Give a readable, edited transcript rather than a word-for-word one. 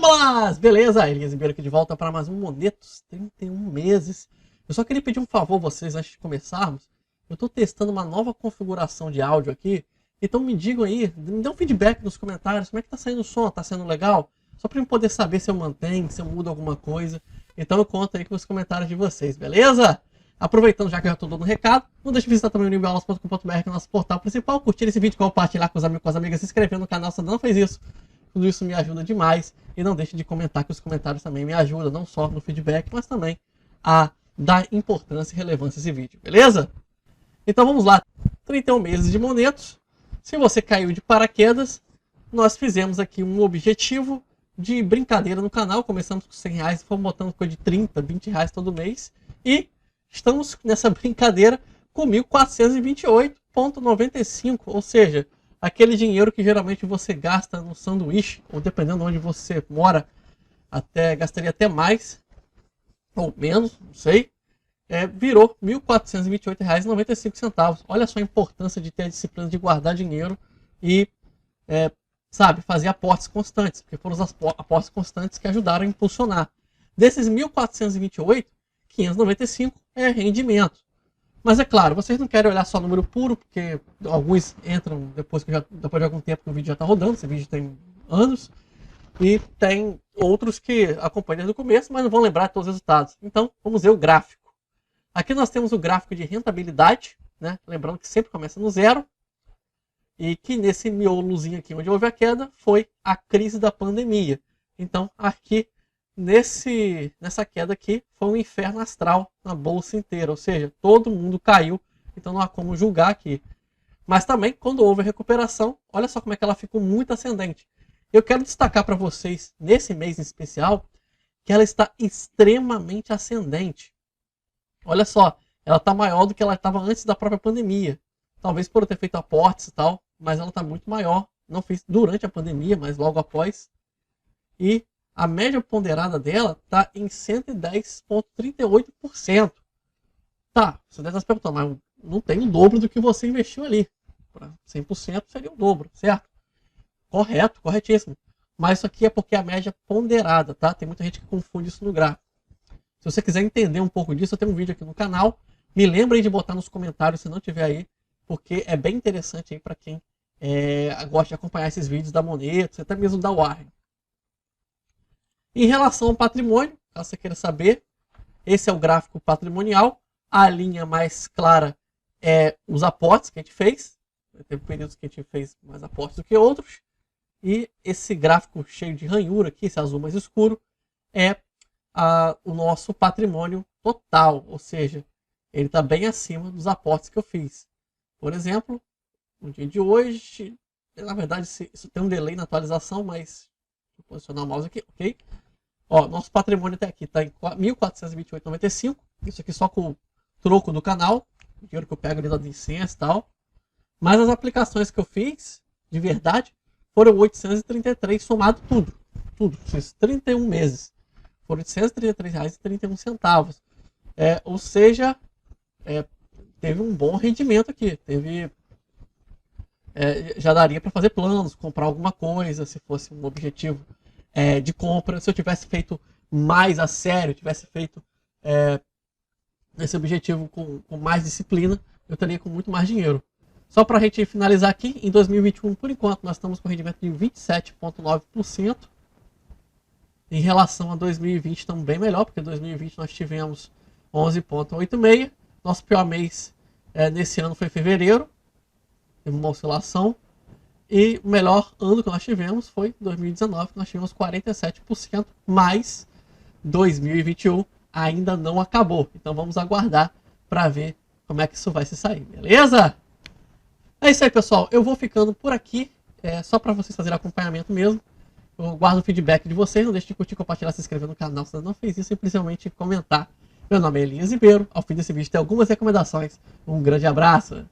Vamos! Beleza? Elias Ribeiro aqui de volta para mais um Monetos 31 meses. Eu só queria pedir um favor a vocês antes de começarmos. Eu estou testando uma nova configuração de áudio aqui. Então me digam aí, me dê um feedback nos comentários, como é que tá saindo o som, tá sendo legal? Só para eu poder saber se eu mantenho, se eu mudo alguma coisa. Então eu conto aí com os comentários de vocês, beleza? Aproveitando já que eu já estou dando um recado, não deixe de visitar também o newbaulas.com.br, que é o nosso portal principal, curtir esse vídeo, compartilhar com os amigos, com as amigas, se inscrever no canal se ainda não fez isso. Tudo isso me ajuda demais. E não deixe de comentar, que os comentários também me ajudam, não só no feedback, mas também a dar importância e relevância a esse vídeo, beleza? Então vamos lá. 31 meses de Monetos. Se você caiu de paraquedas, nós fizemos aqui um objetivo de brincadeira no canal. Começamos com 100 reais, fomos botando coisa de 30, 20 reais todo mês. E estamos nessa brincadeira com 1.428,95, ou seja, aquele dinheiro que geralmente você gasta no sanduíche, ou dependendo de onde você mora, gastaria até mais, ou menos, não sei, virou R$ 1.428,95. Olha só a importância de ter a disciplina de guardar dinheiro e, fazer aportes constantes, porque foram os aportes constantes que ajudaram a impulsionar. Desses 1.428, 595 é rendimento. Mas é claro, vocês não querem olhar só número puro, porque alguns entram depois de algum tempo que o vídeo já está rodando, esse vídeo tem anos, e tem outros que acompanham desde o começo, mas não vão lembrar de todos os resultados. Então, vamos ver o gráfico. Aqui nós temos o gráfico de rentabilidade, né? Lembrando que sempre começa no zero, e que nesse miolozinho aqui onde houve a queda foi a crise da pandemia. Então, aqui nessa queda aqui foi um inferno astral na bolsa inteira, ou seja, todo mundo caiu, então não há como julgar aqui. Mas também, quando houve a recuperação, olha só como é que ela ficou muito ascendente. Eu quero destacar para vocês, nesse mês em especial, que ela está extremamente ascendente. Olha só, ela está maior do que ela estava antes da própria pandemia. Talvez por eu ter feito aportes e tal, mas ela está muito maior. Não fiz durante a pandemia, mas logo após. E a média ponderada dela está em 110,38%. Tá, você deve estar se perguntando, mas não tem o dobro do que você investiu ali. Para 100% seria o dobro, certo? Correto, corretíssimo. Mas isso aqui é porque é a média ponderada, tá? Tem muita gente que confunde isso no gráfico. Se você quiser entender um pouco disso, eu tenho um vídeo aqui no canal. Me lembrem de botar nos comentários se não tiver aí, porque é bem interessante aí para quem gosta de acompanhar esses vídeos da Monetos, até mesmo da Warren. Em relação ao patrimônio, caso você queira saber, esse é o gráfico patrimonial. A linha mais clara é os aportes que a gente fez. Teve períodos que a gente fez mais aportes do que outros. E esse gráfico cheio de ranhura aqui, esse azul mais escuro, é o nosso patrimônio total. Ou seja, ele está bem acima dos aportes que eu fiz. Por exemplo, no dia de hoje, na verdade isso tem um delay na atualização, mas vou posicionar o mouse aqui, ok? Ó, nosso patrimônio até aqui está em 1.428,95. Isso aqui só com o troco do canal, o dinheiro que eu pego ali da licença e tal. Mas as aplicações que eu fiz, de verdade, foram 833 somado tudo. Tudo, esses 31 meses. Foram R$ 833,31. Ou seja, teve um bom rendimento aqui. Já daria para fazer planos, comprar alguma coisa, se fosse um objetivo de compra. Se eu tivesse feito mais a sério, tivesse feito esse objetivo com mais disciplina, eu teria com muito mais dinheiro. Só para a gente finalizar aqui, em 2021, por enquanto, nós estamos com rendimento de 27,9%. Em relação a 2020, estamos bem melhor, porque em 2020 nós tivemos 11,86%. Nosso pior mês nesse ano foi fevereiro, teve uma oscilação. E o melhor ano que nós tivemos foi 2019, que nós tivemos 47%, mas 2021 ainda não acabou. Então vamos aguardar para ver como é que isso vai se sair, beleza? É isso aí, pessoal. Eu vou ficando por aqui, só para vocês fazerem acompanhamento mesmo. Eu guardo o feedback de vocês, não deixe de curtir, compartilhar, se inscrever no canal se ainda não fez isso, e principalmente comentar. Meu nome é Elias Ribeiro. Ao fim desse vídeo tem algumas recomendações. Um grande abraço!